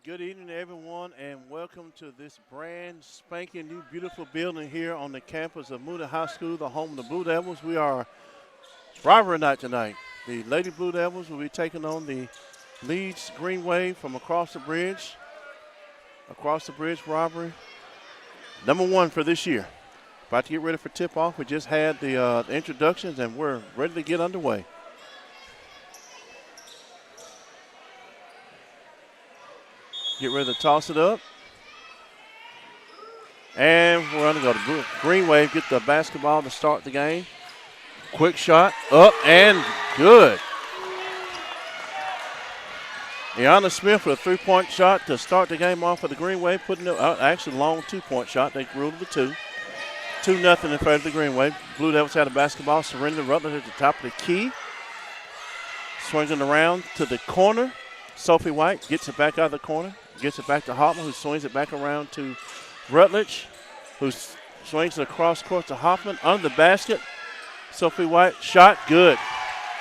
Good evening, everyone, and welcome to this brand spanking new beautiful building here on the campus of Moody High School, the home of the Blue Devils. We are rivalry night tonight. The Lady Blue Devils will be taking on the Leeds Green Wave from across the bridge. Across the bridge rivalry, number one for this year. About to get ready for tip-off. We just had the introductions, and we're ready to get underway. Get ready to toss it up. And we're going to go to Green Wave, get the basketball to start the game. Quick shot, up and good. Iana Smith with a three-point shot to start the game off for the Green Wave, putting it actually a long two-point shot. They ruled the two. 2-0 in favor of the Green Wave. Blue Devils had a basketball, surrender Rutledge at the top of the key. Swings it around to the corner. Sophie White gets it back out of the corner. Gets it back to Hoffman, who swings it back around to Rutledge, who swings it across court to Hoffman. Under the basket, Sophie White, shot, good.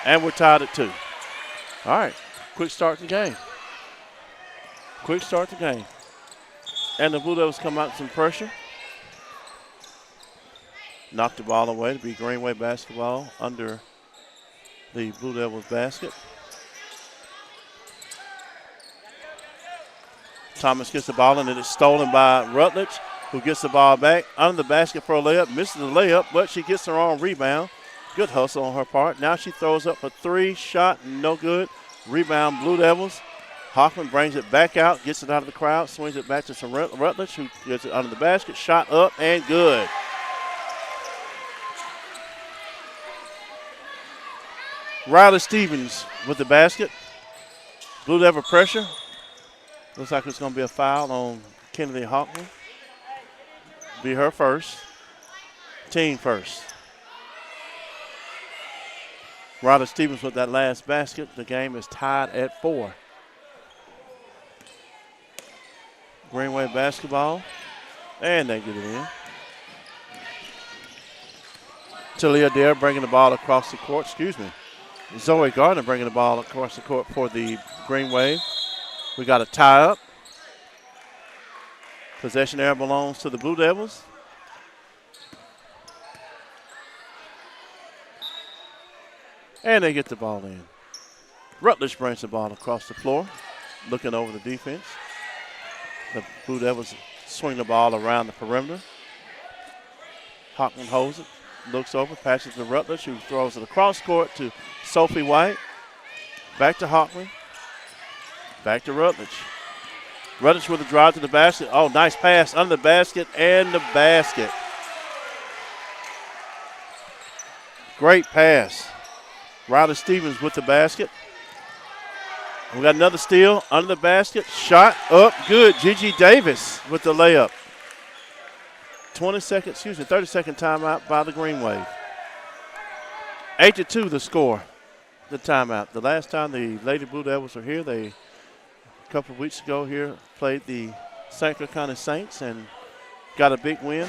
And we're tied at 2. All right, quick start to the game. Quick start to the game. And the Blue Devils come out with some pressure. Knock the ball away to be Green Wave basketball under the Blue Devils basket. Thomas gets the ball, and it is stolen by Rutledge, who gets the ball back under the basket for a layup. Misses the layup, but she gets her own rebound. Good hustle on her part. Now she throws up a three. Shot, no good. Rebound, Blue Devils. Hoffman brings it back out, gets it out of the crowd, swings it back to Rutledge, who gets it under the basket. Shot up and good. Riley Stevens with the basket. Blue Devil pressure. Looks like it's going to be a foul on Kennedy Hoffman. Be her first. Team first. Riley Stevens with that last basket. The game is tied at 4. Green Wave basketball. And they get it in. Talia Dare bringing the ball across the court. Zoe Gardner bringing the ball across the court for the Green Wave. We got a tie up. Possession error belongs to the Blue Devils. And they get the ball in. Rutledge brings the ball across the floor, looking over the defense. The Blue Devils swing the ball around the perimeter. Hockman holds it, looks over, passes to Rutledge, who throws it across court to Sophie White. Back to Hockman. Back to Rutledge. Rutledge with a drive to the basket. Oh, nice pass under the basket and the basket. Great pass. Riley Stevens with the basket. We got another steal under the basket. Shot up, good. Gigi Davis with the layup. 30-second timeout by the Green Wave. 8-2 the score, the timeout. The last time the Lady Blue Devils were here, they a couple of weeks ago here played the St. Clair County Saints and got a big win.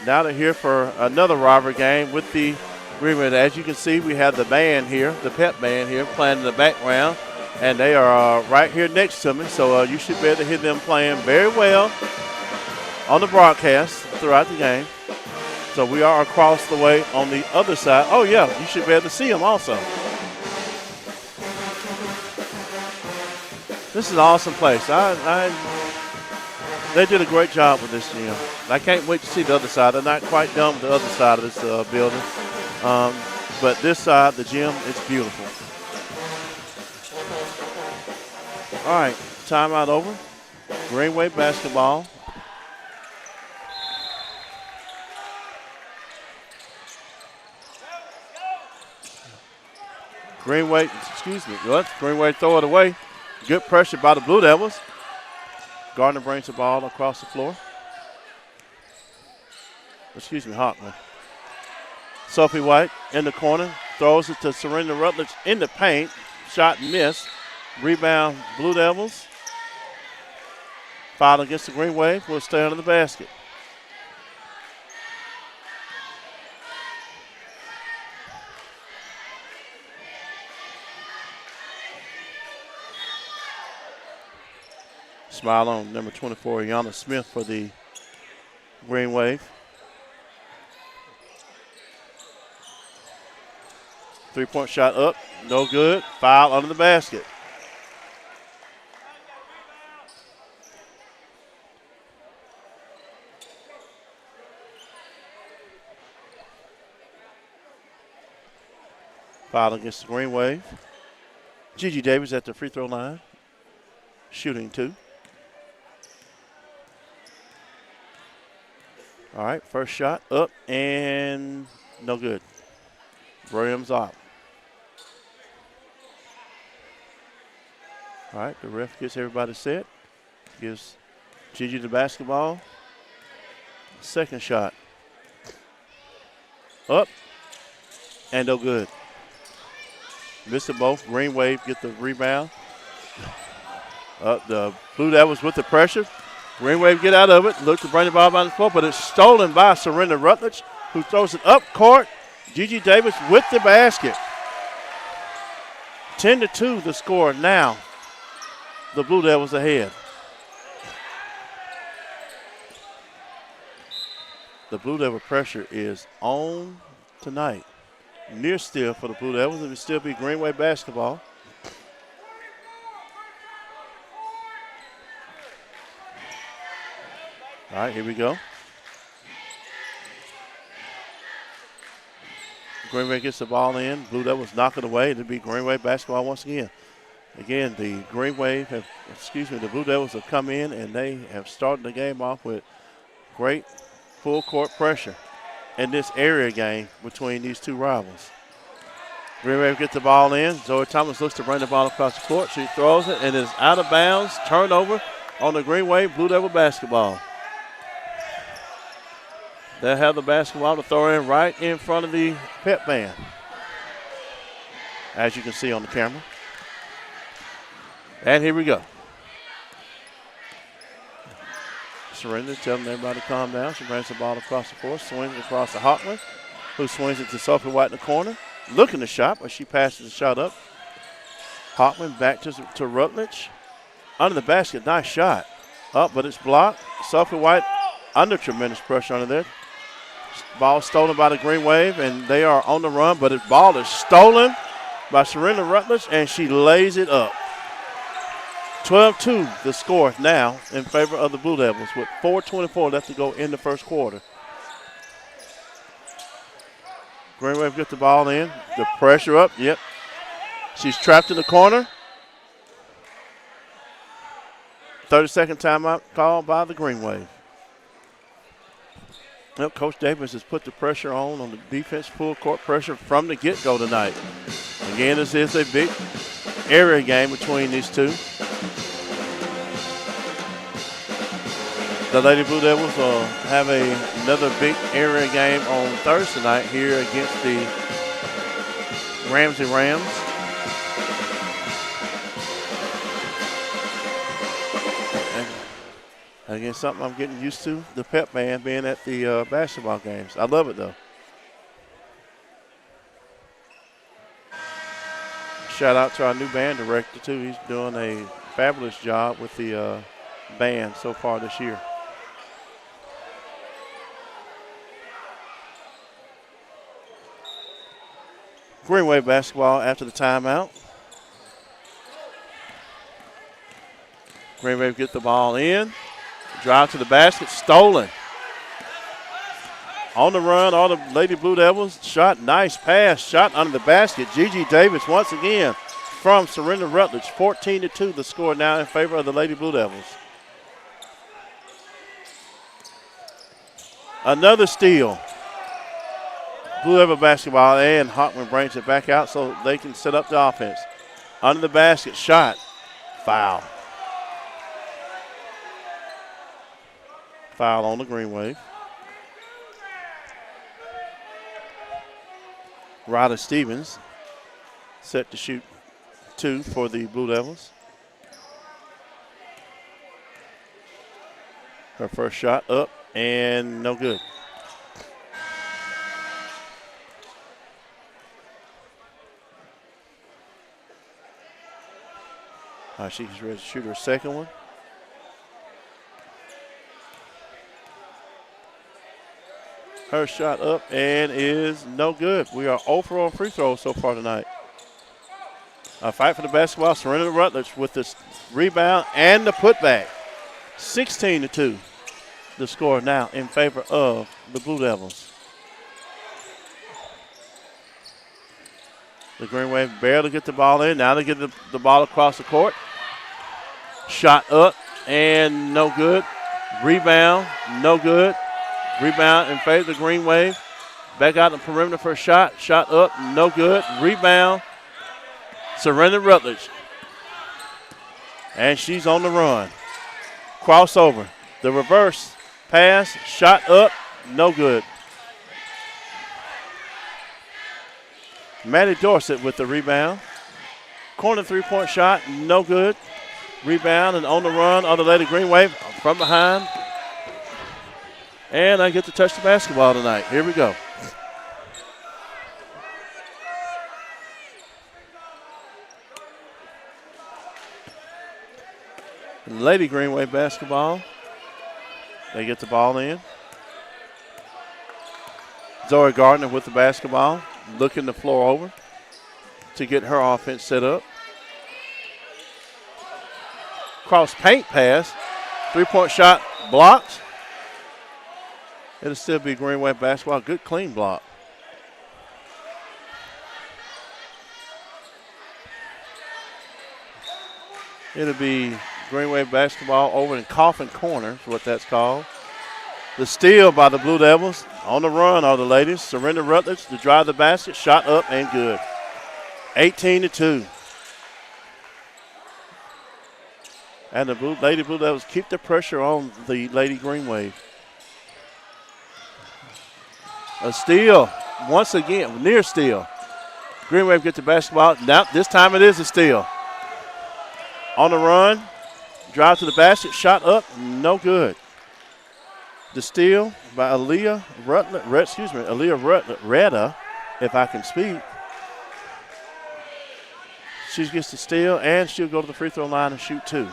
Now they're here for another rivalry game with the Green Wave. As you can see, we have the band here, the pep band here, playing in the background, and they are right here next to me, so you should be able to hear them playing very well on the broadcast throughout the game. So we are across the way on the other side. Oh, yeah, you should be able to see them also. This is an awesome place. They did a great job with this gym. I can't wait to see the other side. They're not quite done with the other side of this building. But this side, the gym, it's beautiful. All right, timeout over. Green Wave basketball. Green Wave throw it away. Good pressure by the Blue Devils. Gardner brings the ball across the floor. Hockman. Sophie White in the corner. Throws it to Serena Rutledge in the paint. Shot missed. Rebound Blue Devils. Foul against the Green Wave. Will stay under the basket. Smile on number 24, Yana Smith for the Green Wave. 3-point shot up, no good. Foul under the basket. Foul against the Green Wave. Gigi Davis at the free throw line, shooting 2. All right, first shot up and no good. Williams out. All right, the ref gets everybody set. Gives Gigi the basketball. Second shot. Up and no good. Missed them both. Green Wave get the rebound. The Blue Devils with the pressure. Green Wave get out of it. Look to bring the ball down the floor, but it's stolen by Serena Rutledge, who throws it up court. Gigi Davis with the basket. 10-2 the score now. The Blue Devils ahead. The Blue Devil pressure is on tonight. Near steal for the Blue Devils. It will still be Green Wave basketball. All right, here we go. Green Wave gets the ball in. Blue Devils knock it away. It'll be Green Wave basketball once again. Again, the the Blue Devils have come in and they have started the game off with great full court pressure in this area game between these two rivals. Green Wave gets the ball in. Zoe Thomas looks to bring the ball across the court. She throws it and is out of bounds. Turnover on the Green Wave Blue Devil basketball. They'll have the basketball to throw in right in front of the pep band, as you can see on the camera. And here we go. Serena telling everybody to calm down. She brings the ball across the floor, swings across to Hockman, who swings it to Sophie White in the corner. Looking to shot, but she passes the shot up. Hockman back to Rutledge. Under the basket, nice shot. Up, but it's blocked. Sophie White under tremendous pressure under there. Ball stolen by the Green Wave, and they are on the run, but the ball is stolen by Serena Rutledge, and she lays it up. 12-2 the score now in favor of the Blue Devils with 4:24 left to go in the first quarter. Green Wave gets the ball in. The pressure up, yep. She's trapped in the corner. 30-second timeout called by the Green Wave. Well, Coach Davis has put the pressure on the defense, full court pressure from the get-go tonight. Again, this is a big area game between these two. The Lady Blue Devils will have another big area game on Thursday night here against the Ramsey Rams. Again, something I'm getting used to, the pep band being at the basketball games. I love it, though. Shout out to our new band director, too. He's doing a fabulous job with the band so far this year. Green Wave basketball after the timeout. Green Wave get the ball in. Drive to the basket, stolen. On the run, all the Lady Blue Devils. Shot, nice pass, shot under the basket. Gigi Davis once again from Serena Rutledge. 14-2 the score now in favor of the Lady Blue Devils. Another steal. Blue Devil basketball, and Hockman brings it back out so they can set up the offense. Under the basket, shot, foul. Foul on the Green Wave. Ryder Stevens set to shoot 2 for the Blue Devils. Her first shot up and no good. She's ready to shoot her second one. Her shot up and is no good. We are 0 for 0 free throws so far tonight. A fight for the basketball. Serena Rutledge with the rebound and the putback. 16-2. The score now in favor of the Blue Devils. The Green Wave barely get the ball in. Now they get the ball across the court. Shot up and no good. Rebound, no good. Rebound in favor of the Green Wave. Back out the perimeter for a shot. Shot up, no good. Rebound, Serena Rutledge. And she's on the run. Crossover. The reverse pass. Shot up, no good. Maddie Dorsett with the rebound. Corner three-point shot, no good. Rebound and on the run on the Lady Green Wave from behind. And I get to touch the basketball tonight. Here we go. Lady Green Wave basketball. They get the ball in. Zoe Gardner with the basketball, looking the floor over to get her offense set up. Cross paint pass. Three-point shot blocked. It'll still be Green Wave basketball. Good clean block. It'll be Green Wave basketball over in Coffin Corner is what that's called. The steal by the Blue Devils. On the run are the ladies. Serena Rutledge to drive the basket. Shot up and good. 18-2. And the Lady Blue Devils keep the pressure on the Lady Green Wave. A steal once again, near steal. Green Wave gets the basketball. Now this time it is a steal. On the run, drive to the basket, shot up, no good. The steal by Aaliyah Retta, if I can speak. She gets the steal and she'll go to the free throw line and shoot two.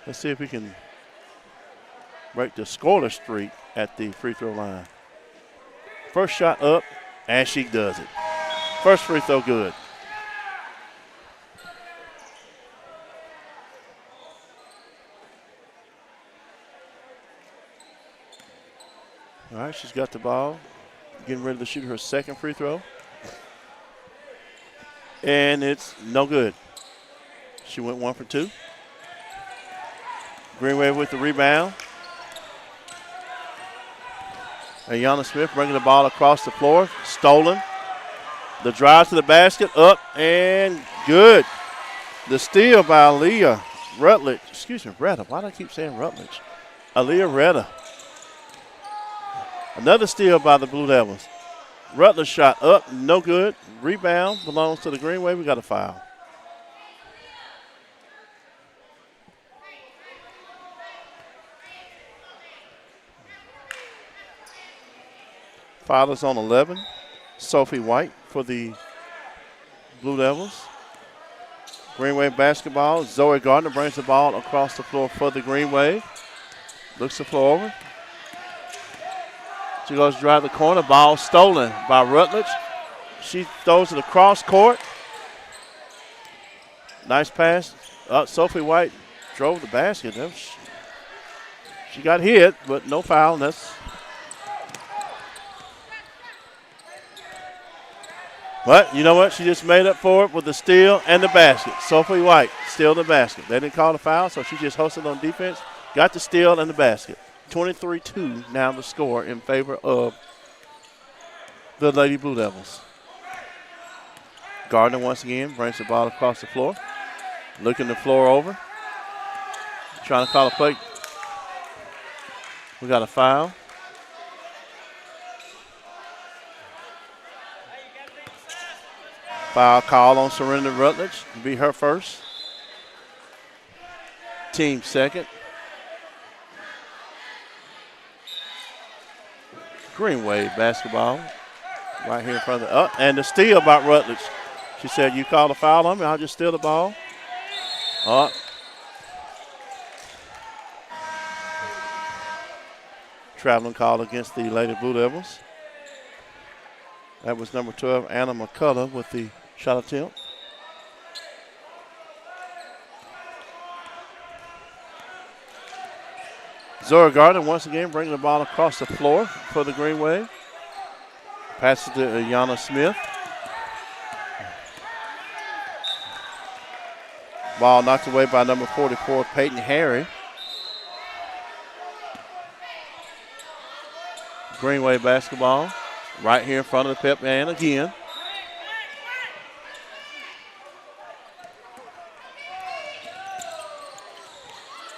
Let's see if we can break the scoreless streak at the free throw line. First shot up, and she does it. First free throw good. All right, she's got the ball. Getting ready to shoot her second free throw. And it's no good. She went 1 for 2. Green Wave with the rebound. Ayanna Smith bringing the ball across the floor. Stolen. The drive to the basket. Up and good. The steal by Aaliyah Rutledge. Excuse me, Retta. Why do I keep saying Rutledge? Aaliyah Retta. Another steal by the Blue Devils. Rutledge shot up. No good. Rebound belongs to the Green Wave. We got a foul. Foul is on 11. Sophie White for the Blue Devils. Green Wave basketball. Zoe Gardner brings the ball across the floor for the Green Wave. Looks the floor over. She goes to drive the corner. Ball stolen by Rutledge. She throws it across court. Nice pass. Sophie White drove the basket. She got hit, but no foul. But you know what? She just made up for it with the steal and the basket. Sophie White steal the basket. They didn't call the foul, so she just hustled on defense. Got the steal and the basket. 23-2 now the score in favor of the Lady Blue Devils. Gardner once again brings the ball across the floor. Looking the floor over. Trying to call a play. We got a foul. Foul call on Serena Rutledge. It'll be her first. Team second. Green Wave basketball right here in front of the and the steal by Rutledge. She said, you call a foul on me, I'll just steal the ball. traveling call against the Lady Blue Devils. That was number 12, Anna McCullough, with the shot attempt. Zora Gardner once again bringing the ball across the floor for the Green Wave. Passes to Yana Smith. Ball knocked away by number 44, Peyton Harry. Green Wave basketball right here in front of the Pep Band again.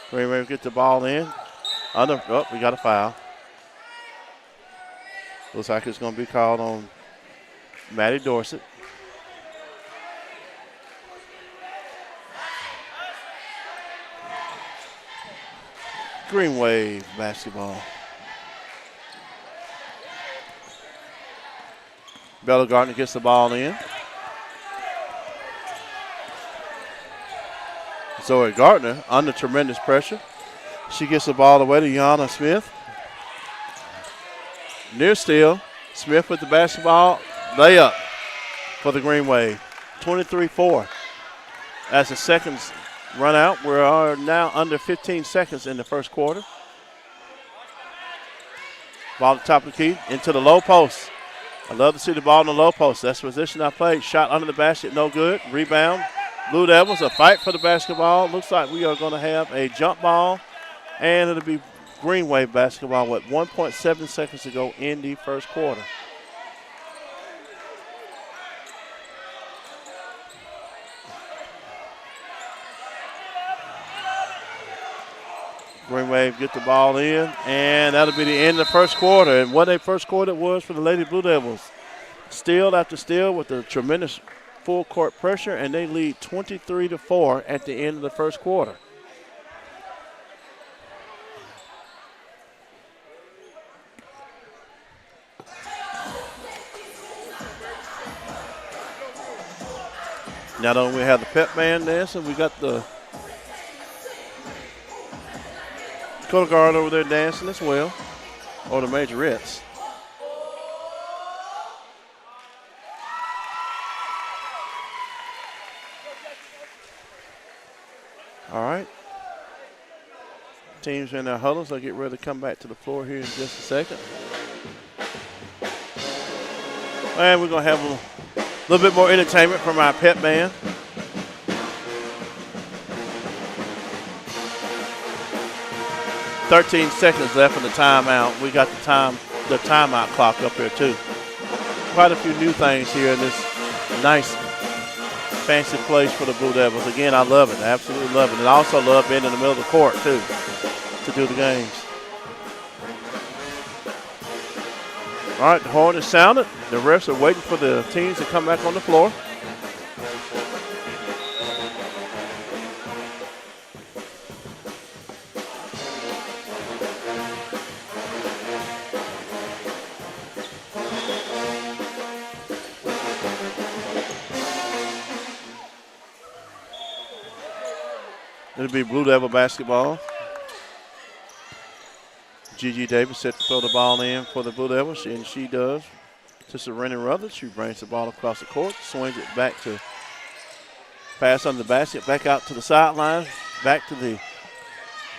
Green Wave get the ball in. We got a foul. Looks like it's going to be called on Maddie Dorsett. Green Wave basketball. Bella Gardner gets the ball in. Zoe Gardner under tremendous pressure. She gets the ball away to Yana Smith. Near steal. Smith with the basketball. Layup for the Green Wave. 23-4. As the seconds run out, we are now under 15 seconds in the first quarter. Ball at the top of the key into the low post. I love to see the ball in the low post. That's the position I played. Shot under the basket, no good. Rebound. Blue Devils, a fight for the basketball. Looks like we are going to have a jump ball, and it'll be Green Wave basketball with 1.7 seconds to go in the first quarter. Green Wave get the ball in, and that'll be the end of the first quarter. And what a first quarter it was for the Lady Blue Devils. Steal after steal with the tremendous full court pressure, and they lead 23-4 at the end of the first quarter. Not only we have the pep band dancing, we got the color guard over there dancing as well, or the majorettes. All right. Teams in their huddles. They'll get ready to come back to the floor here in just a second. And we're going to have a little bit more entertainment from our pep band. "13 seconds left in the timeout." We got the timeout clock up here too. Quite a few new things here in this nice, fancy place for the Blue Devils. Again, I love it. I absolutely love it. And I also love being in the middle of the court too to do the games. All right, the horn is sounded. The refs are waiting for the teams to come back on the floor. It'll be Blue Devil basketball. Gigi Davis set to throw the ball in for the Blue Devils, and she does to Serena Rutherford. She brings the ball across the court, swings it back to pass under the basket, back out to the sideline, back to the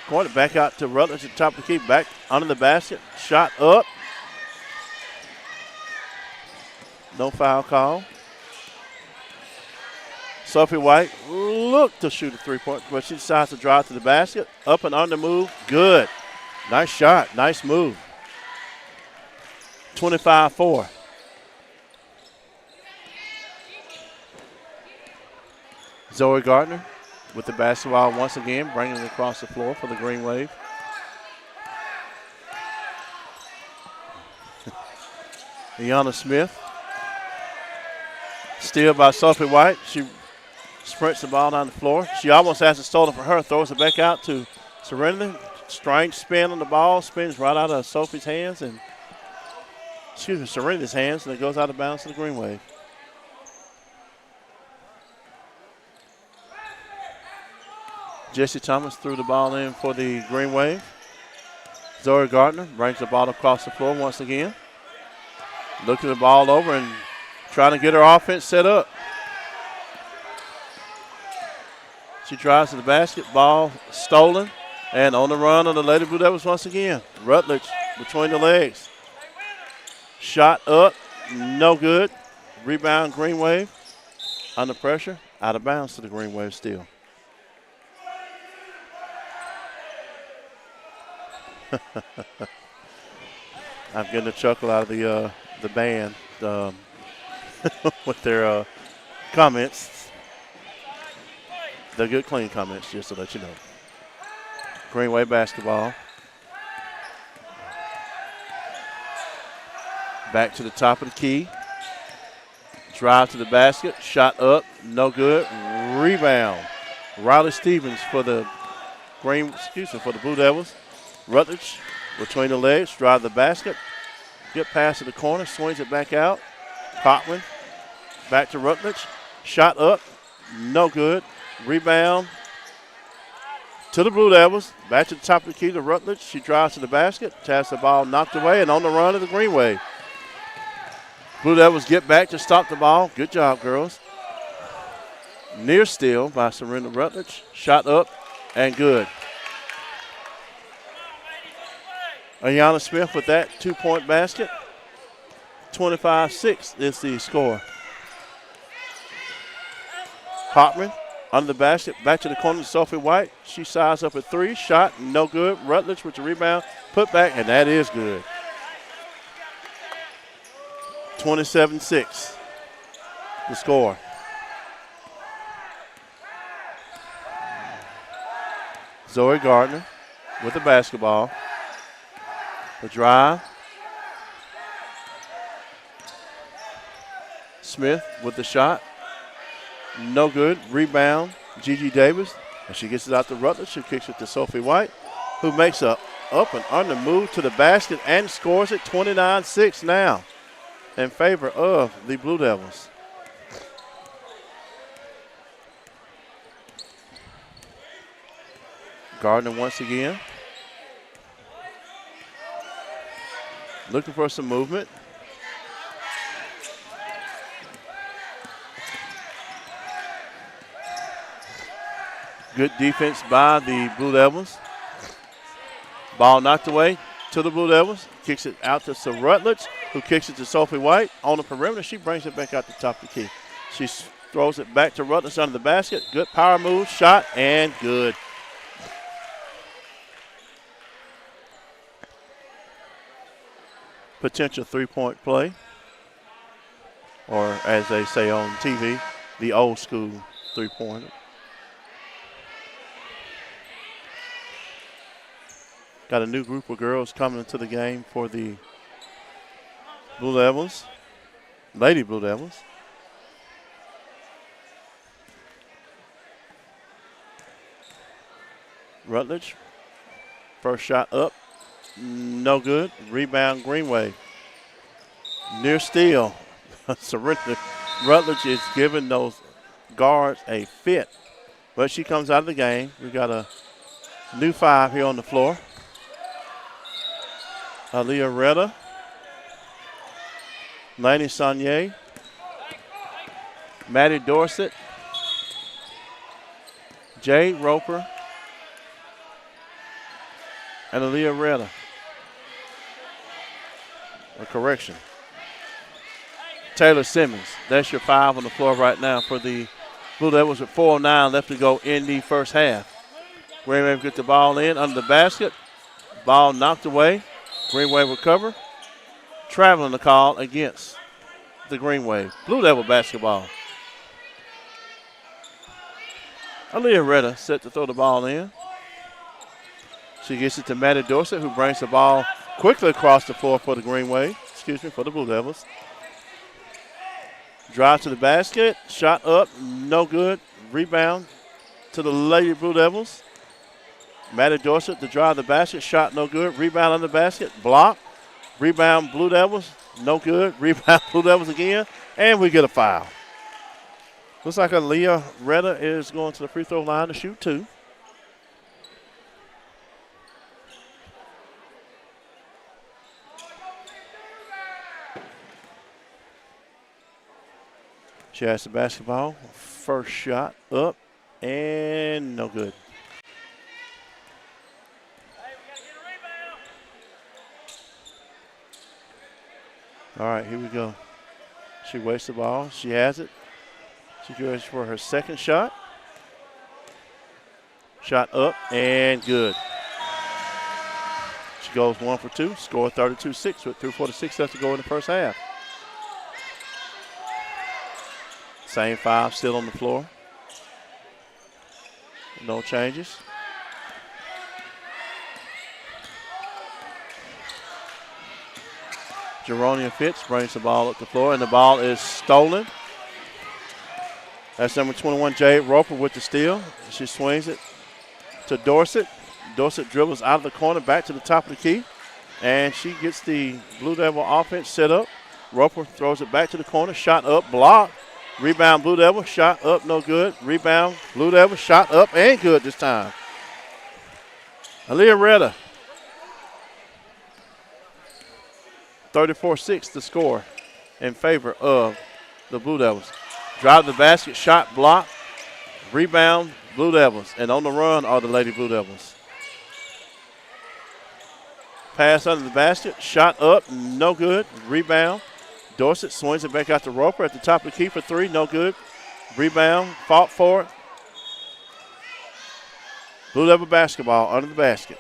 corner, back out to Rutledge at the top of the key, back under the basket, shot up. No foul call. Sophie White looked to shoot a three-point, but she decides to drive to the basket. Up and under move, good. Nice shot, nice move. 25-4. Zoe Gardner with the basketball once again, bringing it across the floor for the Green Wave. Iana Smith. Steal by Sophie White. She sprints the ball down the floor. She almost has it stolen from her. Throws it back out to Serenity. Strange spin on the ball. Spins right out of Sophie's hands and, Serenity's hands, and it goes out of bounds to the Green Wave. Jesse Thomas threw the ball in for the Green Wave. Zoe Gardner brings the ball across the floor once again. Looking the ball over and trying to get her offense set up. She drives to the basket, ball stolen, and on the run of the Lady Blue Devils once again. Rutledge between the legs. Shot up, no good. Rebound, Green Wave. Under pressure, out of bounds to the Green Wave still. I'm getting a chuckle out of the band with their comments. They're good, clean comments, just to let you know. Green Wave basketball. Back to the top of the key. Drive to the basket. Shot up. No good. Rebound. Riley Stevens for the for the Blue Devils. Rutledge between the legs. Drive the basket. Get past to the corner. Swings it back out. Cochran. Back to Rutledge. Shot up. No good. Rebound to the Blue Devils. Back to the top of the key to Rutledge. She drives to the basket. Has the ball knocked away and on the run of the Green Wave. Blue Devils get back to stop the ball. Good job, girls. Near steal by Serena Rutledge. Shot up and good. Ayanna Smith with that 2-point basket. 25-6 is the score. Hopman under the basket, back to the corner to Sophie White. She sized up a three. Shot, no good. Rutledge with the rebound. Put back, and that is good. 27-6, the score. Zoe Gardner with the basketball. The drive. Smith with the shot. No good. Rebound, Gigi Davis. And she gets it out to Rutledge. She kicks it to Sophie White, who makes a up and under move to the basket and scores it 29-6 now in favor of the Blue Devils. Gardner once again. Looking for some movement. Good defense by the Blue Devils. Ball knocked away to the Blue Devils. Kicks it out to Rutledge, who kicks it to Sophie White. On the perimeter, she brings it back out the top of the key. She throws it back to Rutledge under the basket. Good power move, shot, and good. Potential three-point play, or as they say on TV, the old school three-pointer. Got a new group of girls coming into the game for the Blue Devils, Lady Blue Devils. Rutledge, first shot up, no good. Rebound, Green Wave. Near steal. Surrender. Rutledge is giving those guards a fit, but she comes out of the game. We got a new five here on the floor. Aaliyah Retta, Laney Saunier, Maddie Dorsett, Jay Roper, and Aaliyah Retta. A correction. Taylor Simmons. That's your five on the floor right now for the Blue Devils with 4:09 left to go in the first half. Green Wave gets the ball in under the basket. Ball knocked away. Green Wave recover. Traveling the call against the Green Wave. Blue Devil basketball. Aaliyah Retta set to throw the ball in. She gets it to Maddie Dorsett, who brings the ball quickly across the floor for the Green Wave. For the Blue Devils. Drive to the basket. Shot up. No good. Rebound to the Lady Blue Devils. Maddie Dorsett to drive the basket. Shot no good. Rebound on the basket. Block. Rebound Blue Devils. No good. Rebound Blue Devils again. And we get a foul. Looks like Aaliyah Retta is going to the free throw line to shoot two. She has the basketball. First shot up and no good. All right, here we go. She wastes the ball. She has it. She goes for her second shot. Shot up and good. She goes 1 for 2. Score 32-6 with 3:46 left to go in the first half. Same 5 still on the floor. No changes. Jeronia Fitz brings the ball up the floor, and the ball is stolen. That's number 21, Jade Roper, with the steal. She swings it to Dorsett. Dorsett dribbles out of the corner back to the top of the key, and she gets the Blue Devil offense set up. Roper throws it back to the corner. Shot up, blocked. Rebound, Blue Devil. Shot up, no good. Rebound, Blue Devil. Shot up and good this time. Aaliyah Retta. 34-6 the score in favor of the Blue Devils. Drive the basket, shot blocked, rebound, Blue Devils. And on the run are the Lady Blue Devils. Pass under the basket, shot up, no good. Rebound, Dorsett swings it back out to Roper at the top of the key for 3, no good. Rebound, fought for it. Blue Devil basketball under the basket.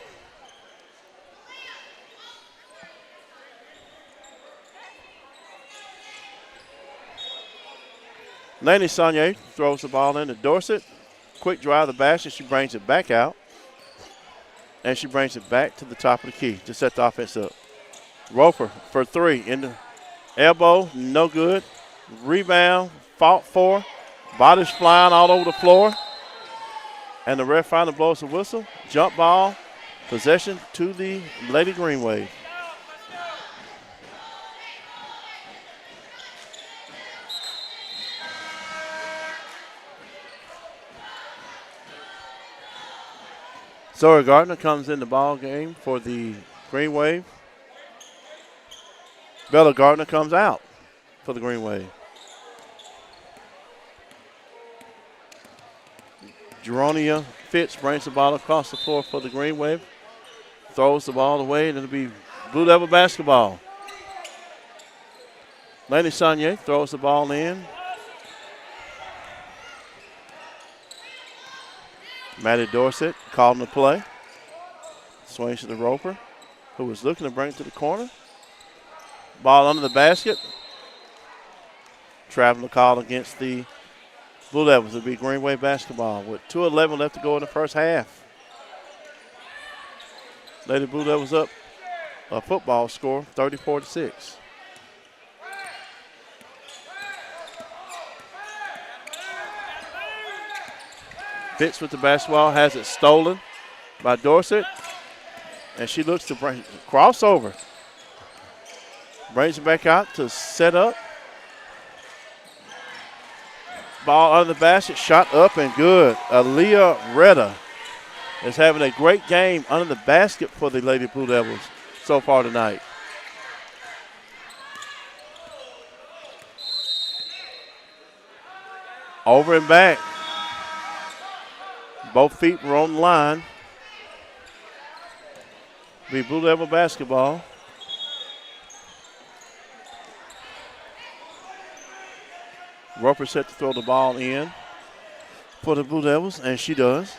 Laney Saunier throws the ball into Dorsett. Quick drive of the basket. She brings it back out. And she brings it back to the top of the key to set the offense up. Roper for 3 in the elbow. No good. Rebound. Fought for. Bodies flying all over the floor. And the ref finally blows the whistle. Jump ball. Possession to the Lady Green Wave. Zoe Gardner comes in the ball game for the Green Wave. Bella Gardner comes out for the Green Wave. Jeronia Fitz brings the ball across the floor for the Green Wave. Throws the ball away, and it'll be Blue Devil basketball. Laney Saunier throws the ball in. Maddie Dorsett calling the play. Swings to the Roper, who was looking to bring it to the corner. Ball under the basket. Traveling call against the Blue Devils. It'll be Green Wave basketball with 2:11 left to go in the first half. Lady Blue Devils up a football score, 34-6. Fitz with the basketball, has it stolen by Dorsett. And she looks to bring crossover. Brings it back out to set up. Ball under the basket, shot up and good. Aaliyah Retta is having a great game under the basket for the Lady Blue Devils so far tonight. Over and back. Both feet were on the line. Be Blue Devil basketball. Roper set to throw the ball in for the Blue Devils, and she does.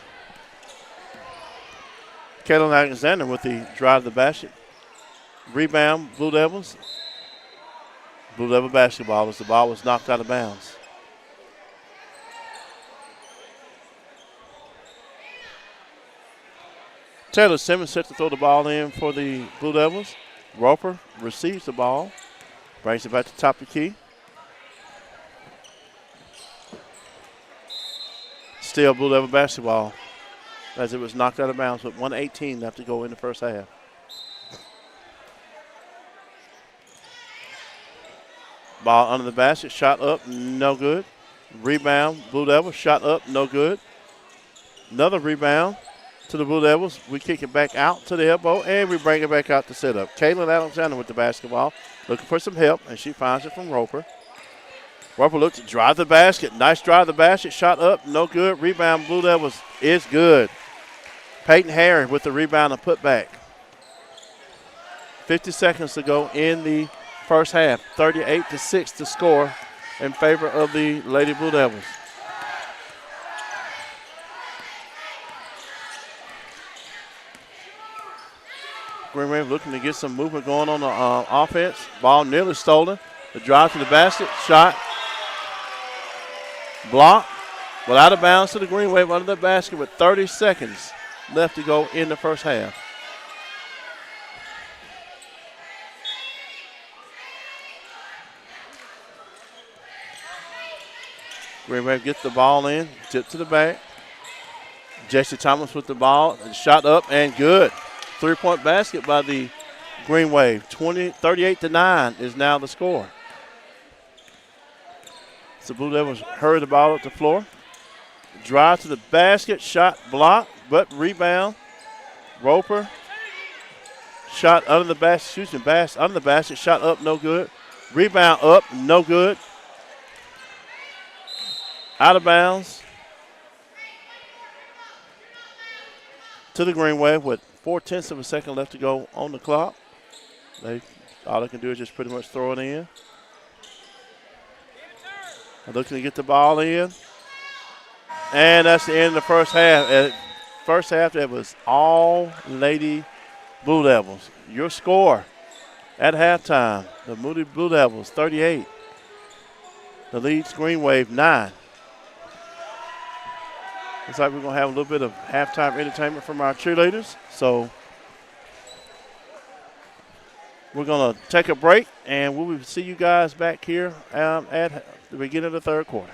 Caitlin Alexander with the drive to the basket. Rebound, Blue Devils. Blue Devil basketball as the ball was knocked out of bounds. Taylor Simmons set to throw the ball in for the Blue Devils. Roper receives the ball, brings it back to the top of the key. Still Blue Devil basketball as it was knocked out of bounds with 1:18 left to go in the first half. Ball under the basket, shot up, no good. Rebound, Blue Devils, shot up, no good. Another rebound to the Blue Devils. We kick it back out to the elbow, and we bring it back out to set up. Caitlin Alexander with the basketball, looking for some help, and she finds it from Roper. Roper looked to drive the basket. Nice drive the basket. Shot up. No good. Rebound. Blue Devils is good. Peyton Harry with the rebound and putback. 50 seconds to go in the first half. 38-6 to score in favor of the Lady Blue Devils. Green Wave looking to get some movement going on the offense. Ball nearly stolen. The drive to the basket. Shot. Block. But out of bounds to the Green Wave under the basket with 30 seconds left to go in the first half. Green Wave gets the ball in. Tip to the back. Jesse Thomas with the ball. And shot up and good. 3-point basket by the Green Wave. 38-9 is now the score. So Blue Devils hurry the ball up the floor. Drive to the basket. Shot blocked, but rebound. Roper. Shot under the basket. Under the basket. Shot up, no good. Rebound up, no good. Out of bounds. To the Green Wave with 0.4 of a second left to go on the clock. All they can do is just pretty much throw it in. They're looking to get the ball in. And that's the end of the first half. First half, that was all Lady Blue Devils. Your score at halftime, the Moody Blue Devils 38. The Leeds Green Wave 9. Looks like we're going to have a little bit of halftime entertainment from our cheerleaders. So we're going to take a break, and we will see you guys back here at the beginning of the third quarter.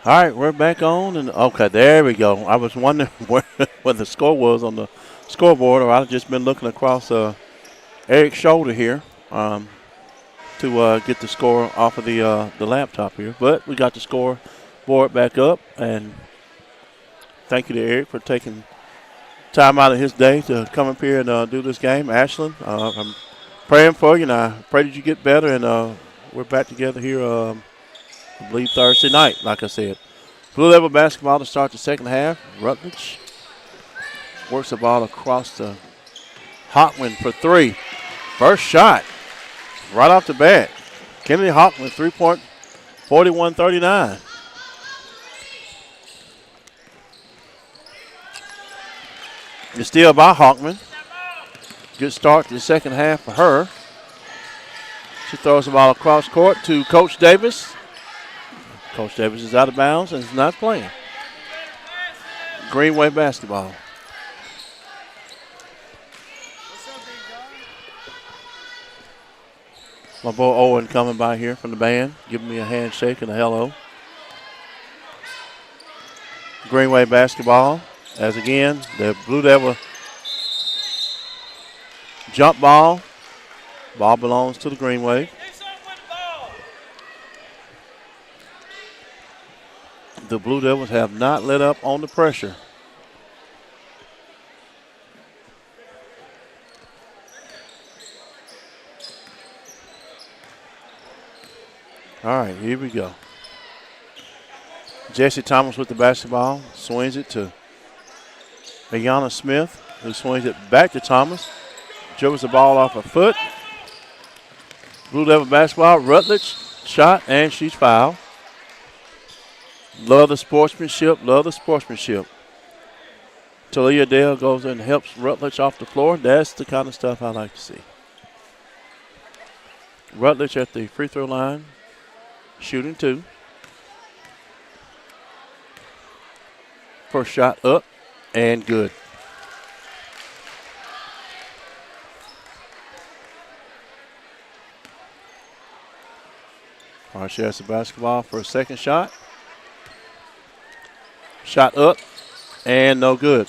All right, we're back on. And okay, there we go. I was wondering where the score was on the scoreboard, or I've just been looking across Eric's shoulder here to get the score off of the laptop here. But we got the score board back up, and thank you to Eric for taking time out of his day to come up here and do this game. Ashlyn, I'm praying for you, and I pray that you get better, and we're back together here, I believe, Thursday night, like I said. Blue Level basketball to start the second half. Rutledge works the ball across the Hawkman for three. First shot right off the bat. Kennedy Hawkman, 3-point, 41-39. It's still by Hawkman. Good start to the second half for her. She throws the ball across court to Coach Davis. Coach Davis is out of bounds and is not playing. Greenway basketball. My boy Owen coming by here from the band, giving me a handshake and a hello. Greenway basketball, as again, the Blue Devil jump ball. Ball belongs to the Greenway. The Blue Devils have not let up on the pressure. All right, here we go. Jesse Thomas with the basketball, swings it to Ayanna Smith, who swings it back to Thomas. Dribbles the ball off her foot. Blue Devil basketball, Rutledge, shot, and she's fouled. Love the sportsmanship, love the sportsmanship. Talia Dale goes and helps Rutledge off the floor. That's the kind of stuff I like to see. Rutledge at the free throw line, shooting two. First shot up and good. All right, she has the basketball for a second shot. Shot up and no good.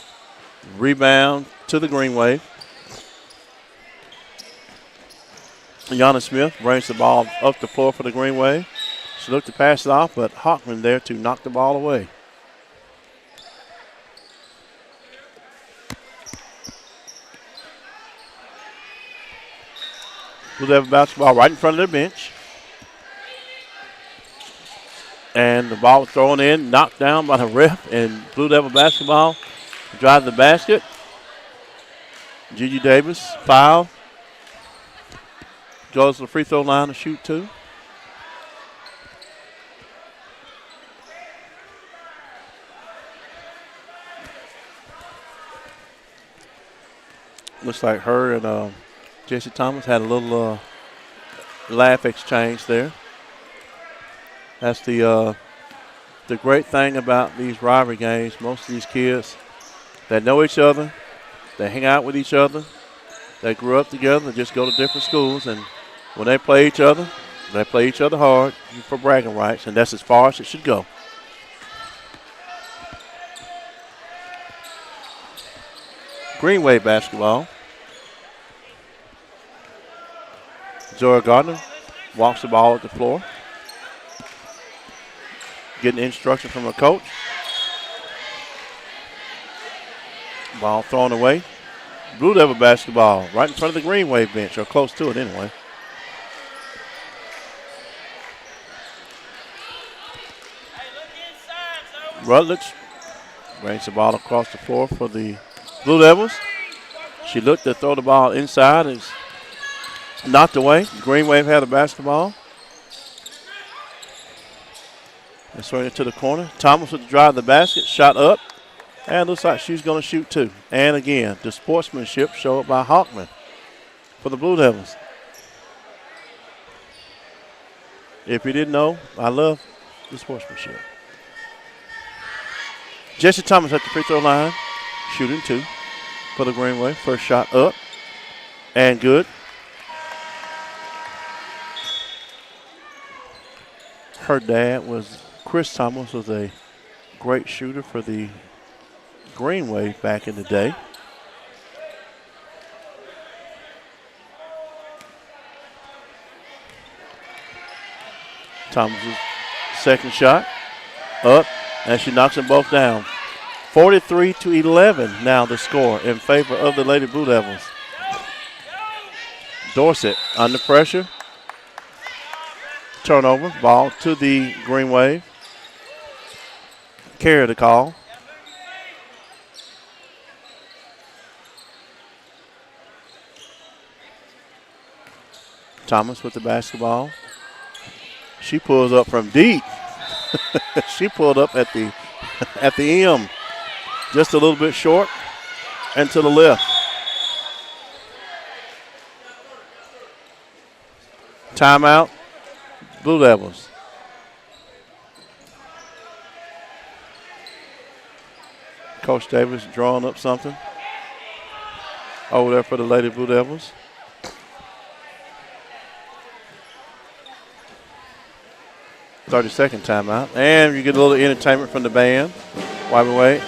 Rebound to the Greenway. Ayanna Smith brings the ball up the floor for the Greenway. She looked to pass it off, but Hawkman there to knock the ball away. Blue Devil basketball right in front of their bench. And the ball was thrown in, knocked down by the ref, and Blue Devil basketball drive the basket. Gigi Davis, foul. Goes to the free throw line to shoot two. Looks like her and Jesse Thomas had a little laugh exchange there. That's the great thing about these rivalry games. Most of these kids, they know each other, they hang out with each other, they grew up together, they just go to different schools, and when they play each other hard for bragging rights, and that's as far as it should go. Greenway basketball. Zora Gardner walks the ball at the floor. Getting instruction from her coach. Ball thrown away. Blue Devil basketball right in front of the Greenway bench, or close to it anyway. Rutledge brings the ball across the floor for the Blue Devils. She looked to throw the ball inside. It's knocked away. Greenway had the basketball. And swing it to the corner. Thomas with the drive the basket. Shot up. And looks like she's going to shoot two. And again, the sportsmanship showed by Hawkman for the Blue Devils. If you didn't know, I love the sportsmanship. Jesse Thomas at the free throw line. Shooting two for the Greenway. First shot up. And good. Her dad was Chris Thomas was a great shooter for the Greenway back in the day. Thomas's second shot up, and she knocks them both down. 43-11 now the score in favor of the Lady Blue Devils. Dorsett under pressure. Turnover, ball to the Green Wave. Carry the call. Thomas with the basketball. She pulls up from deep. She pulled up at the M. Just a little bit short and to the left. Timeout, Blue Devils. Coach Davis drawing up something over there for the Lady Blue Devils. .30-second timeout. And you get a little entertainment from the band while we wait.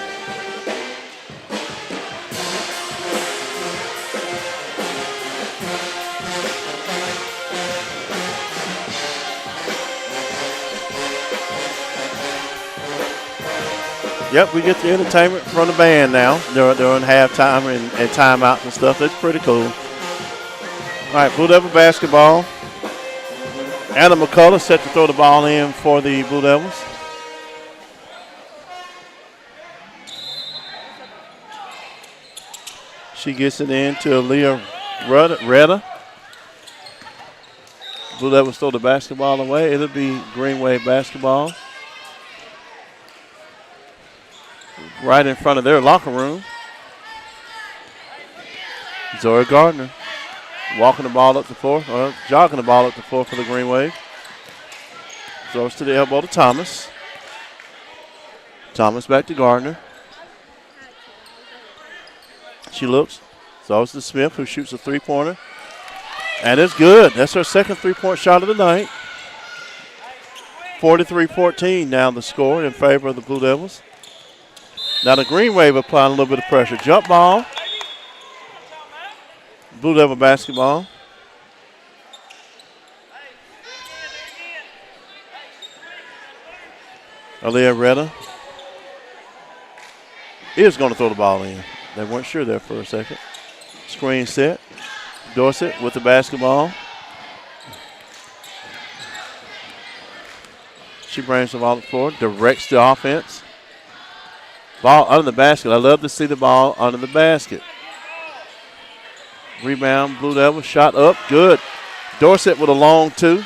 Yep, we get the entertainment from the band now. They're on halftime and timeout and stuff. That's pretty cool. All right, Blue Devil basketball. Anna McCullough set to throw the ball in for the Blue Devils. She gets it in to Leah Retta. Blue Devils throw the basketball away. It'll be Greenway basketball. Right in front of their locker room. Zoe Gardner walking the ball up the floor, or jogging the ball up the floor for the Green Wave. Throws to the elbow to Thomas. Thomas back to Gardner. She looks, throws to Smith, who shoots a three-pointer. And it's good. That's her second three-point shot of the night. 43-14 now the score in favor of the Blue Devils. Now the Green Wave applying a little bit of pressure. Jump ball. Blue Devil basketball. Aaliyah Retta is going to throw the ball in. They weren't sure there for a second. Screen set. Dorsett with the basketball. She brings the ball to the floor, directs the offense. Ball under the basket. I love to see the ball under the basket. Rebound, Blue Devils, shot up, good. Dorsett with a long two.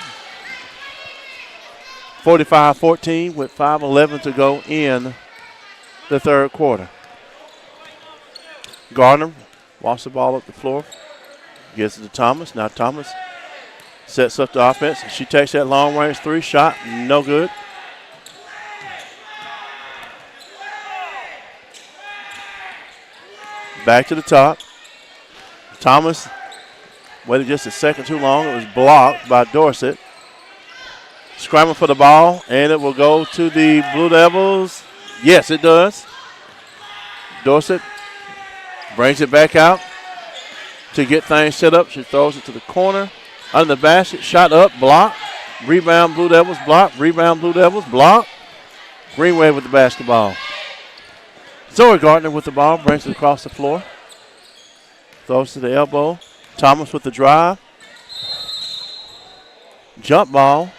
45-14 with 5:11 to go in the third quarter. Gardner walks the ball up the floor. Gets it to Thomas. Now Thomas sets up the offense. She takes that long range three shot, no good. Back to the top. Thomas waited just a second too long. It was blocked by Dorsett. Scrambling for the ball, and it will go to the Blue Devils. Yes, it does. Dorsett brings it back out to get things set up. She throws it to the corner. Under the basket, shot up, block. Rebound, Blue Devils, block. Rebound, Blue Devils, block. Green Wave with the basketball. Zoe Gardner with the ball, brings it across the floor. Throws to the elbow. Thomas with the drive. Jump ball.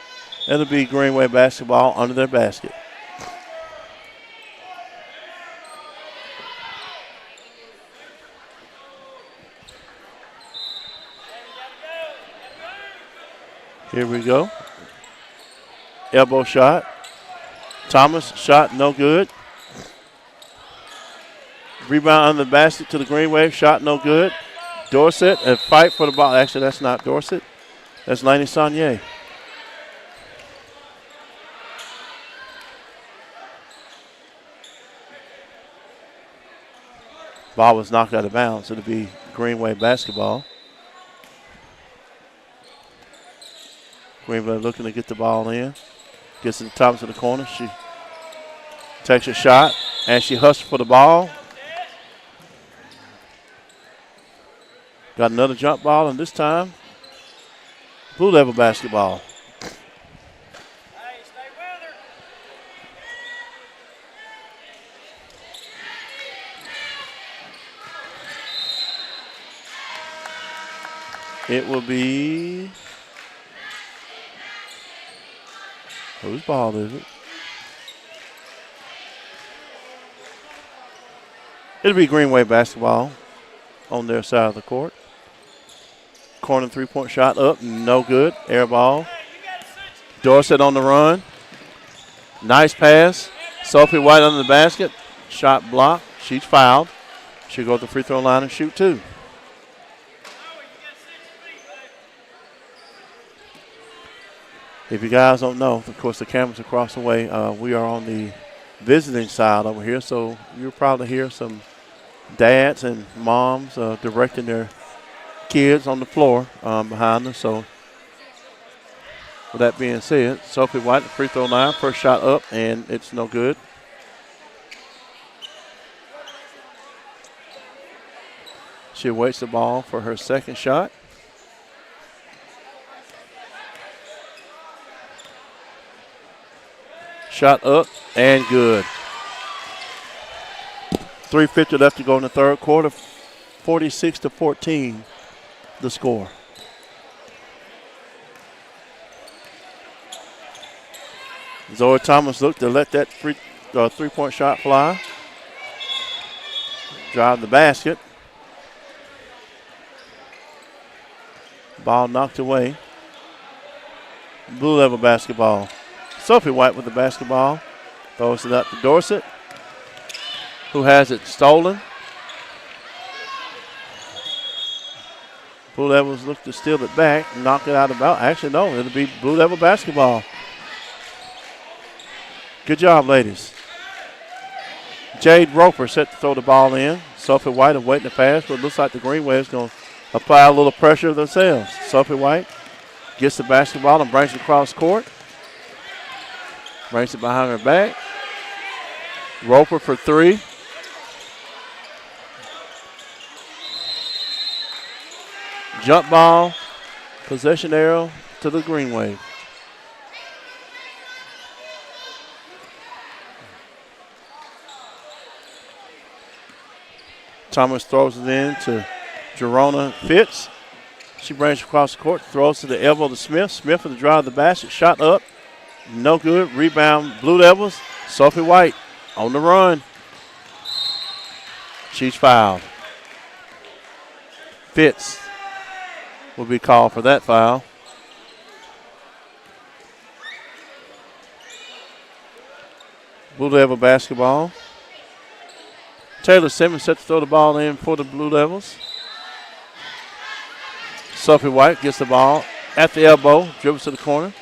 It'll be Greenway basketball under their basket. Here we go. Elbow shot. Thomas shot no good. Rebound under the basket to the Green Wave. Shot no good. Dorsett, a fight for the ball. Actually, that's not Dorsett. That's Lainey Saunier. Ball was knocked out of bounds. It'll be Green Wave basketball. Green Wave looking to get the ball in. Gets to the top of the corner. She takes a shot, and she hustles for the ball. Got another jump ball, and this time, Blue Devil basketball. It will be, whose ball is it? It'll be Greenway basketball on their side of the court. Corner 3-point shot up, no good. Air ball. Dorset on the run. Nice pass. Sophie White under the basket. Shot blocked. She's fouled. She'll go to the free throw line and shoot 2. If you guys don't know, of course, the cameras across the way, we are on the visiting side over here, so you'll probably hear some dads and moms directing their kids on the floor behind us. So, with that being said, Sophie White, the free throw line, first shot up, and it's no good. She waits the ball for her second shot. Shot up and good. 3:50 left to go in the third quarter. 46-14, the score. Zoe Thomas looked to let that three-point shot fly. Drive the basket. Ball knocked away. Blue Level basketball. Sophie White with the basketball. Throws it up to Dorset, who has it stolen. Blue Devils look to steal it back, knock it out of bounds. Actually, no, it'll be Blue Devil basketball. Good job, ladies. Jade Roper set to throw the ball in. Sophie White awaiting the pass, but it looks like the Green Wave is going to apply a little pressure themselves. Sophie White gets the basketball and brings it across court. Brings it behind her back. Roper for 3. Jump ball. Possession arrow to the Green Wave. Thomas throws it in to Jerona Fitz. She brings it across the court, throws to the elbow to Smith. Smith for the drive of the basket. Shot up. No good. Rebound, Blue Devils. Sophie White on the run. She's fouled. Fitz will be called for that foul. Blue Devil basketball. Taylor Simmons set to throw the ball in for the Blue Devils. Sophie White gets the ball at the elbow, dribbles to the corner.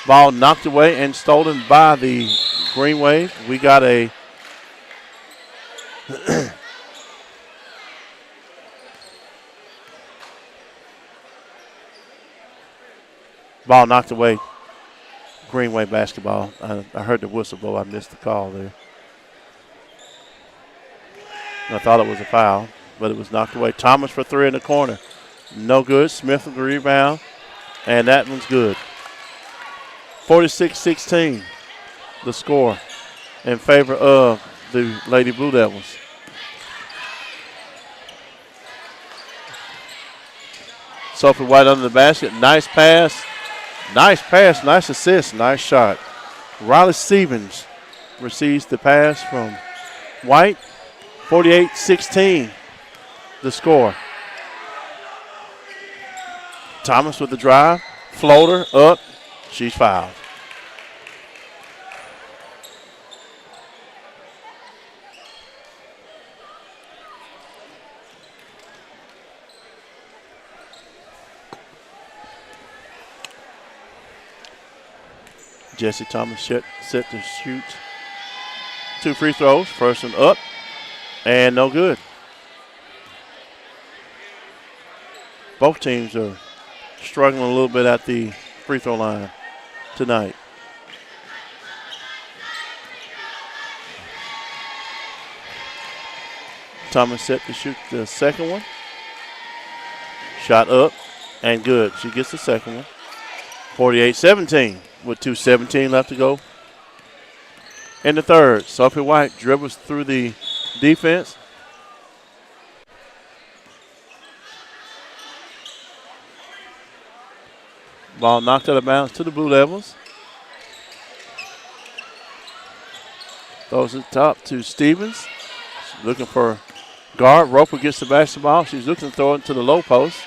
Ball knocked away and stolen by the Green Wave. We got a ball knocked away. Green Wave basketball. I heard the whistle blow. I missed the call there. I thought it was a foul, but it was knocked away. Thomas for 3 in the corner. No good. Smith with the rebound, and that one's good. 46-16, the score in favor of the Lady Blue Devils. Sophie White under the basket. Nice pass. Nice pass. Nice assist. Nice shot. Riley Stevens receives the pass from White. 48-16, the score. Thomas with the drive. Floater up. She's fouled. Jesse Thomas set to shoot 2 free throws. First one up and no good. Both teams are struggling a little bit at the free throw line tonight. Thomas set to shoot the second one. Shot up and good. She gets the second one. 48-17 with 2:17 left to go in the third. Sophie White dribbles through the defense. Ball knocked out of bounds to the Blue Devils. Throws it top to Stevens. She's looking for guard. Roper gets the basketball. She's looking to throw it to the low post.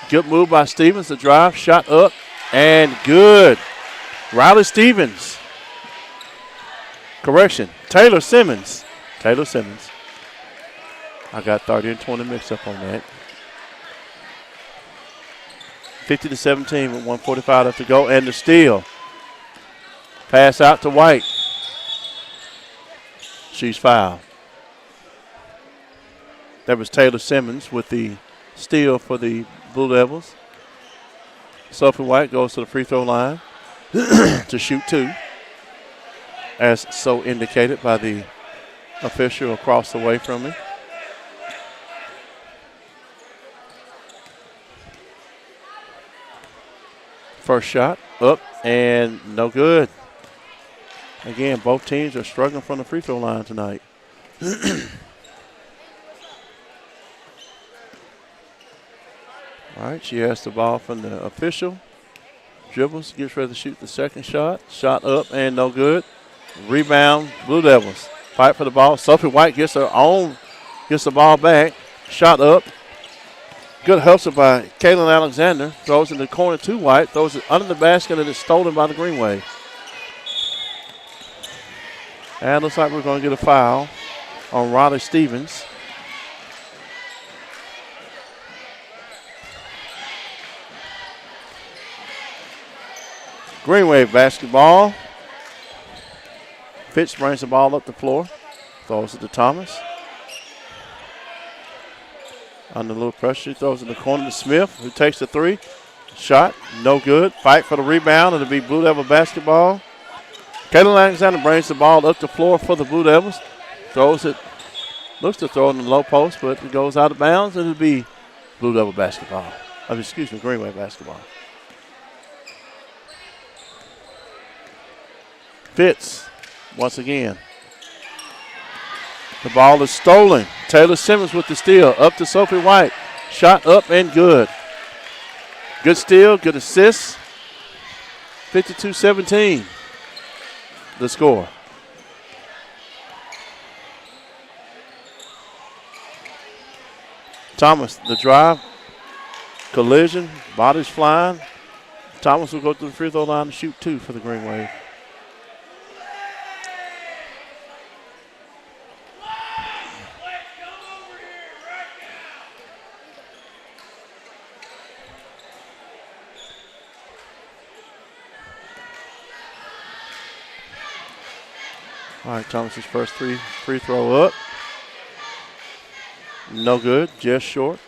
Good move by Stevens. The drive, shot up, and good. Riley Stevens. Correction, Taylor Simmons. Taylor Simmons. I got 30 and 20 mixed up on that. 50-17 with 1:45 left to go, and the steal. Pass out to White. She's fouled. That was Taylor Simmons with the steal for the Blue Devils. Sophie White goes to the free throw line to shoot 2, as so indicated by the official across the way from me. First shot up and no good. Again, both teams are struggling from the free throw line tonight. All right, she has the ball from the official. Dribbles, gets ready to shoot the second shot. Shot up and no good. Rebound, Blue Devils. Fight for the ball. Sophie White gets the ball back. Shot up. Good hustle by Kaylin Alexander. Throws in the corner to White. Throws it under the basket and it's stolen by the Green Wave. And looks like we're going to get a foul on Riley Stevens. Green Wave basketball. Fitz brings the ball up the floor. Throws it to Thomas. Under a little pressure, he throws in the corner to Smith, who takes the 3. Shot, no good. Fight for the rebound. It'll be Blue Devil basketball. Kaylin Alexander brings the ball up the floor for the Blue Devils. Throws it, looks to throw it in the low post, but it goes out of bounds, and it'll be Blue Devil basketball. Green Wave basketball. Fitz, once again. The ball is stolen. Taylor Simmons with the steal. Up to Sophie White. Shot up and good. Good steal, good assist. 52-17. The score. Thomas, the drive. Collision. Bodies flying. Thomas will go to the free throw line and shoot 2 for the Green Wave. All right, Thomas's first free throw up. No good, just short.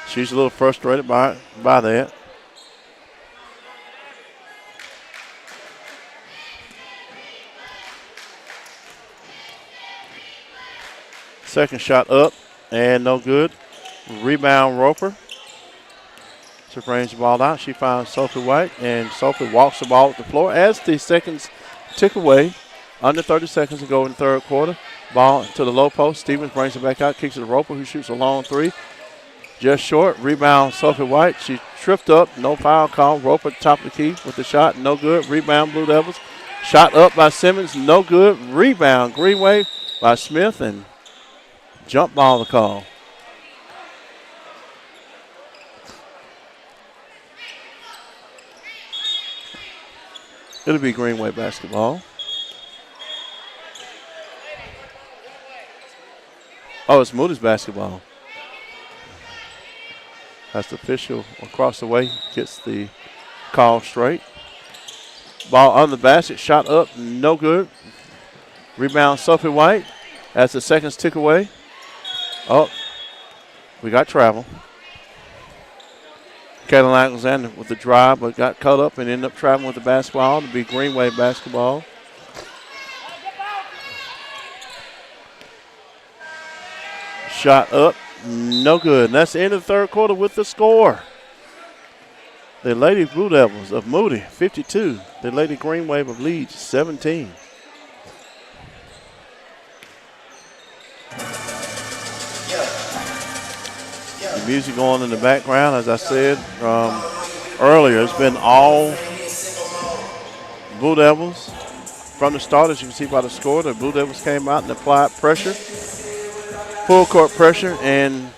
She's a little frustrated by that. Second shot up and no good. Rebound Roper. She brings the ball out. She finds Sophie White, and Sophie walks the ball at the floor as the seconds tick away. Under 30 seconds to go in the third quarter. Ball to the low post. Stevens brings it back out, kicks it to Roper, who shoots a long 3. Just short. Rebound Sophie White. She tripped up. No foul call. Roper top of the key with the shot. No good. Rebound Blue Devils. Shot up by Simmons. No good. Rebound Green Wave by Smith, and jump ball to call. It'll be Green Wave basketball. Oh, it's Moody's basketball. That's the official across the way. Gets the call straight. Ball on the basket. Shot up. No good. Rebound Sophie White. As the seconds tick away. Oh, we got travel. Kaylin Alexander with the drive, but got caught up and ended up traveling with the basketball to be Green Wave basketball. Shot up, no good. And that's the end of the third quarter with the score. The Lady Blue Devils of Moody, 52. The Lady Green Wave of Leeds, 17. The music going in the background, as I said earlier, it's been all Blue Devils. From the start, as you can see by the score, the Blue Devils came out and applied pressure, full court pressure, and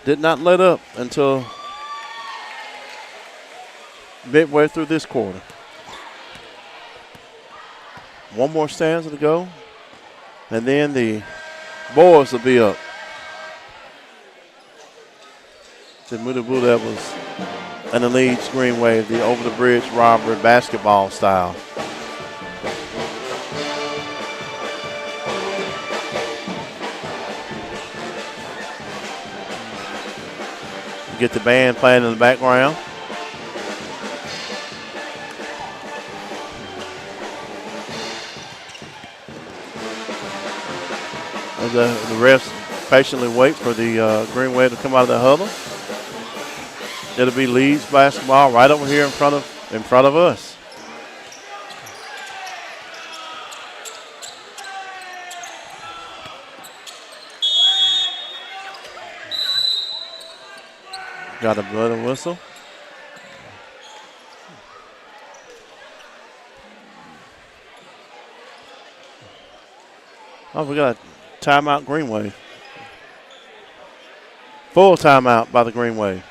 did not let up until midway through this quarter. One more stanza to go, and then the boys will be up. The Moody Blue Devils and the Leeds Green Wave, the over-the-bridge robbery basketball style. Get the band playing in the background. As the refs patiently wait for the Green Wave to come out of the huddle. It'll be Leeds basketball right over here in front of us. Got a blood and whistle. Oh, we got a timeout Green Wave. Full timeout by the Green Wave.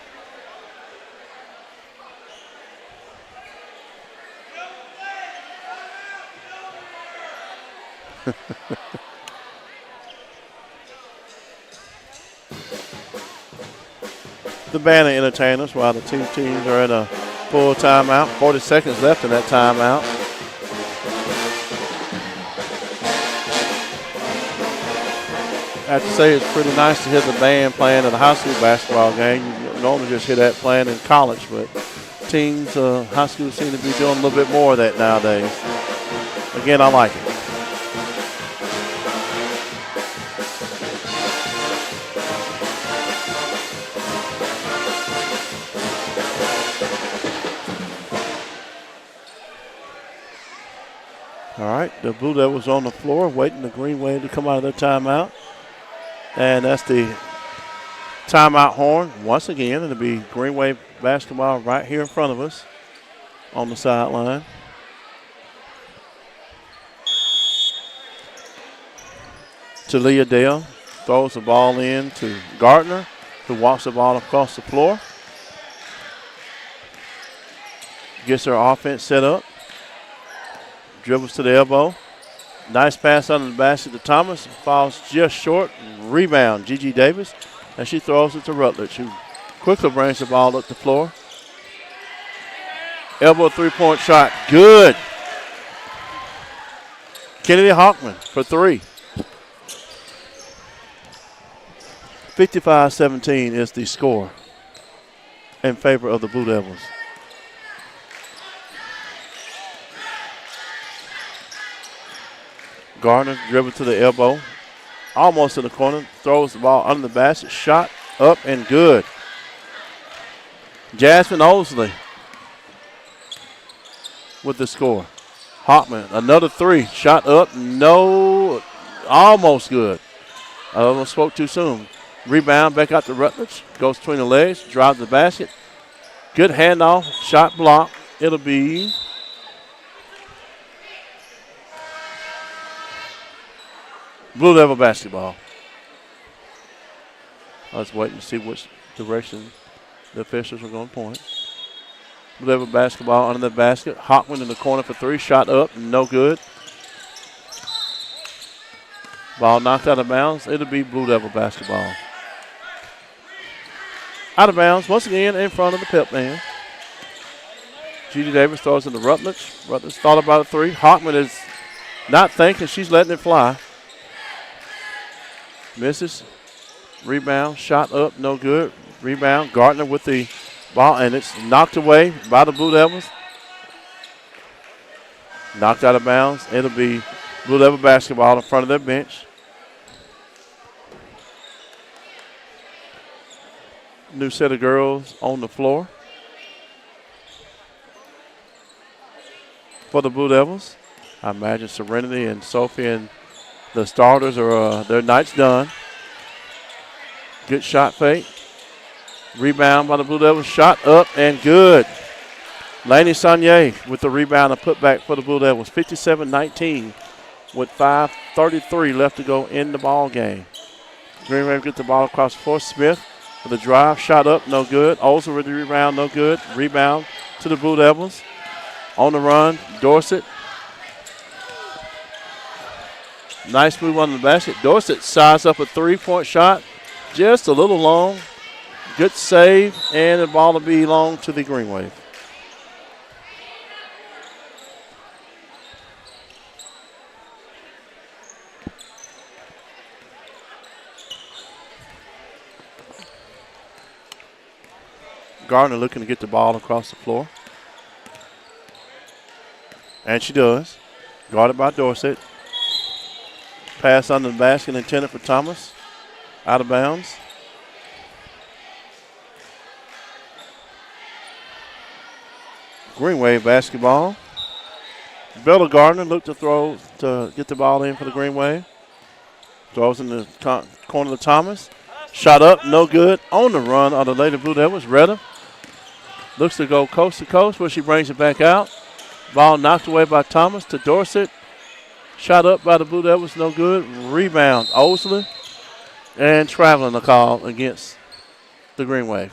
The band of entertainers while the two teams are in a full timeout. 40 seconds left in that timeout. I have to say it's pretty nice to hear the band playing at a high school basketball game. You normally just hear that playing in college, but teams, high schools seem to be doing a little bit more of that nowadays. Again, I like it. All right, the Blue Devils on the floor waiting the Green Wave to come out of their timeout. And that's the timeout horn once again. It'll be Green Wave basketball right here in front of us on the sideline. Talia Dale throws the ball in to Gardner, who walks the ball across the floor. Gets her offense set up. Dribbles to the elbow. Nice pass under the basket to Thomas. Falls just short. Rebound, Gigi Davis. And she throws it to Rutledge, who quickly brings the ball up the floor. Elbow three-point shot. Good. Kennedy Hawkman for three. 55-17 is the score in favor of the Blue Devils. Gardner dribbles to the elbow, almost in the corner, throws the ball under the basket, shot up and good. Jasmine Osley with the score. Hawkman, another three, shot up, no, almost good. I almost spoke too soon. Rebound back out to Rutledge, goes between the legs, drives the basket. Good handoff, shot block. It'll be Blue Devil basketball. I was waiting to see which direction the officials were going to point. Blue Devil basketball under the basket. Hawkman in the corner for three. Shot up, no good. Ball knocked out of bounds. It'll be Blue Devil basketball. Out of bounds, once again in front of the Pep man. Gigi Davis throws it to Rutledge. Rutledge thought about a three. Hawkman is not thinking. She's letting it fly. Misses. Rebound. Shot up. No good. Rebound. Gardner with the ball, and it's knocked away by the Blue Devils. Knocked out of bounds. It'll be Blue Devil basketball in front of their bench. New set of girls on the floor for the Blue Devils. I imagine Serenity and Sophie and the starters are their night's done. Good shot fake. Rebound by the Blue Devils. Shot up and good. Laney Saunier with the rebound and putback for the Blue Devils. 57-19 with 5:33 left to go in the ball game. Green Wave gets the ball across the floor. Smith with a drive. Shot up, no good. Olsen with the rebound, no good. Rebound to the Blue Devils. On the run, Dorsett. Nice move on the basket. Dorsett sized up a three-point shot. Just a little long. Good save, and the ball will be long to the Green Wave. Gardner looking to get the ball across the floor. And she does. Guarded by Dorsett. Pass under the basket intended for Thomas. Out of bounds. Green Wave basketball. Bella Gardner looked to throw to get the ball in for the Green Wave. Throws in the corner to Thomas. Shot up, no good. On the run on the Lady Blue Devils, Retta. Looks to go coast to coast where she brings it back out. Ball knocked away by Thomas to Dorsett. Shot up by the Blue Devils, no good. Rebound, Osley. And traveling the call against the Green Wave.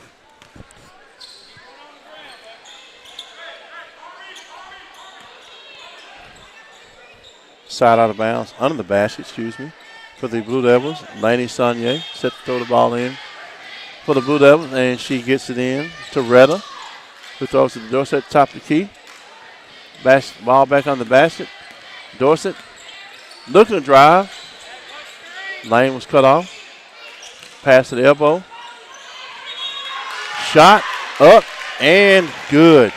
Side out of bounds, under the basket, for the Blue Devils. Laney Saunier set to throw the ball in for the Blue Devils, and she gets it in to Retta, who throws it to Dorsett, top of the key. Ball back on the basket. Dorsett looking to drive. Lane was cut off. Pass to the elbow. Shot up and good.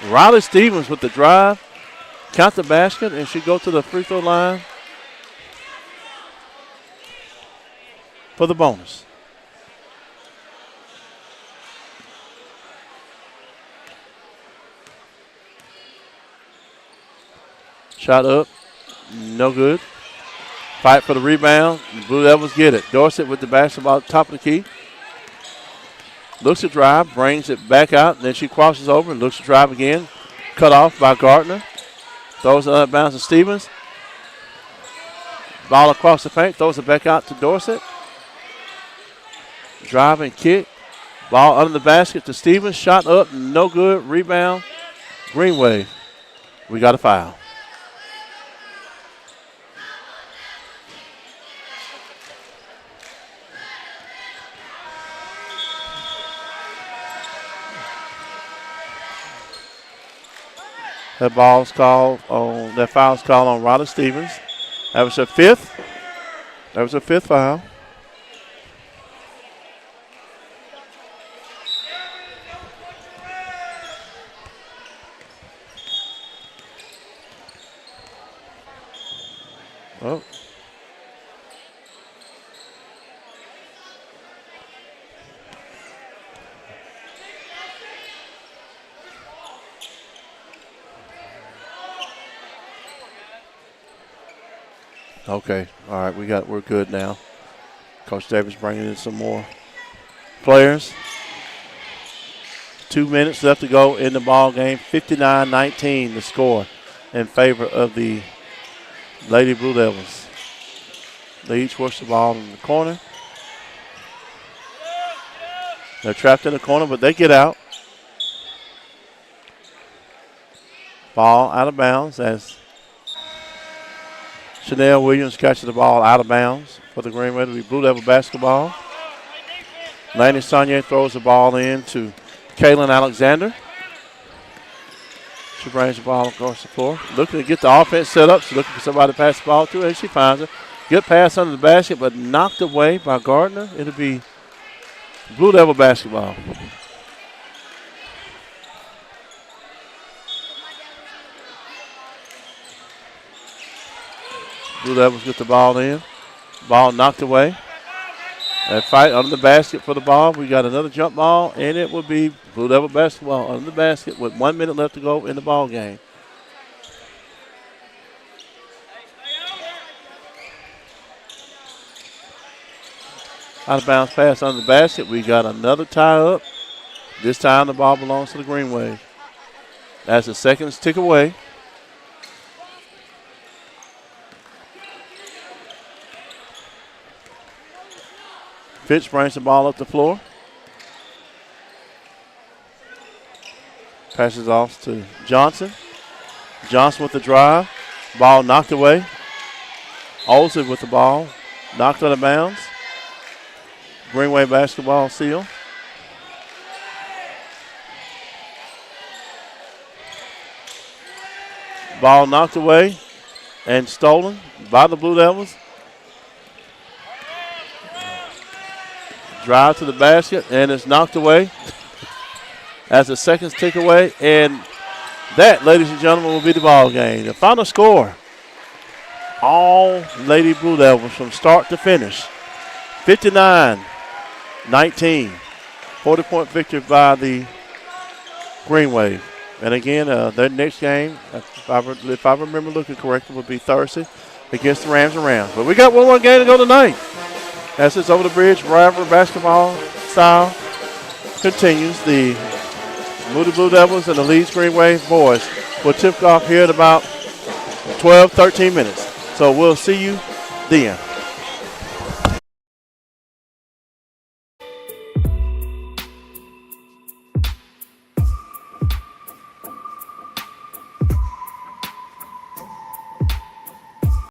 Riley Stevens with the drive. Count the basket, and she go to the free throw line for the bonus. Shot up, no good. Fight for the rebound. The Blue Devils get it. Dorsett with the basketball at the top of the key. Looks to drive, brings it back out, then she crosses over and looks to drive again. Cut off by Gardner. Throws it out of bounds to Stevens. Ball across the paint, throws it back out to Dorsett. Drive and kick. Ball under the basket to Stevens. Shot up, no good. Rebound, Green Wave. We got a foul. That foul's called on Riley Stevens. That was her fifth. That was her fifth foul. Oh. Okay, all right, we're good now. Coach Davis bringing in some more players. 2 minutes left to go in the ball game. 59-19 the score in favor of the Lady Blue Devils. They each work the ball in the corner. They're trapped in the corner, but they get out. Ball out of bounds as Chanel Williams catches the ball out of bounds for the Green Wave. It'll be Blue Devil basketball. Laney Saunier throws the ball in to Kaylin Alexander. She brings the ball across the floor. Looking to get the offense set up. She's looking for somebody to pass the ball to, and she finds it. Good pass under the basket, but knocked away by Gardner. It'll be Blue Devil basketball. Blue Devils get the ball in. Ball knocked away. A fight under the basket for the ball. We got another jump ball, and it will be Blue Devil basketball under the basket with 1 minute left to go in the ball game. Out of bounds pass under the basket. We got another tie up. This time the ball belongs to the Green Wave. As the seconds tick away. Fitch brings the ball up the floor. Passes off to Johnson. Johnson with the drive. Ball knocked away. Olsen with the ball. Knocked out of bounds. Green Wave basketball seal. Ball knocked away and stolen by the Blue Devils. Drive to the basket, and it's knocked away as the seconds tick away. And that, ladies and gentlemen, will be the ball game. The final score, all Lady Blue Devils from start to finish, 59-19. 40-point victory by the Green Wave. And again, their next game, if I remember looking correctly, would be Thursday against the Rams and Rams. But we got one more game to go tonight. As it's over the bridge, rivalry basketball style continues. The Moody Blue Devils and the Leeds Green Wave boys will tip off here in about 12, 13 minutes. So we'll see you then.